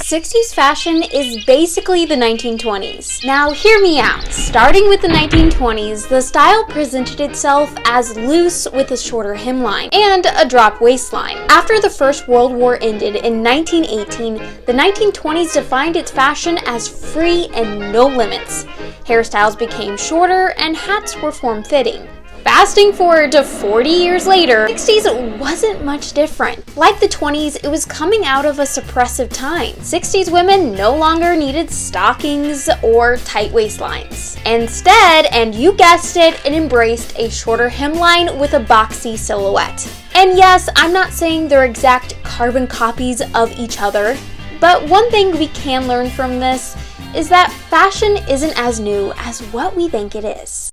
60s fashion is basically the 1920s. Now hear me out. Starting with the 1920s, the style presented itself as loose with a shorter hemline and a drop waistline. After the First World War ended in 1918, the 1920s defined its fashion as free and no limits. Hairstyles became shorter and hats were form-fitting. Fasting forward to 40 years later, the 60s wasn't much different. Like the 20s, it was coming out of a suppressive time. 60s women no longer needed stockings or tight waistlines. Instead, and you guessed it embraced a shorter hemline with a boxy silhouette. And yes, I'm not saying they're exact carbon copies of each other, but one thing we can learn from this is that fashion isn't as new as what we think it is.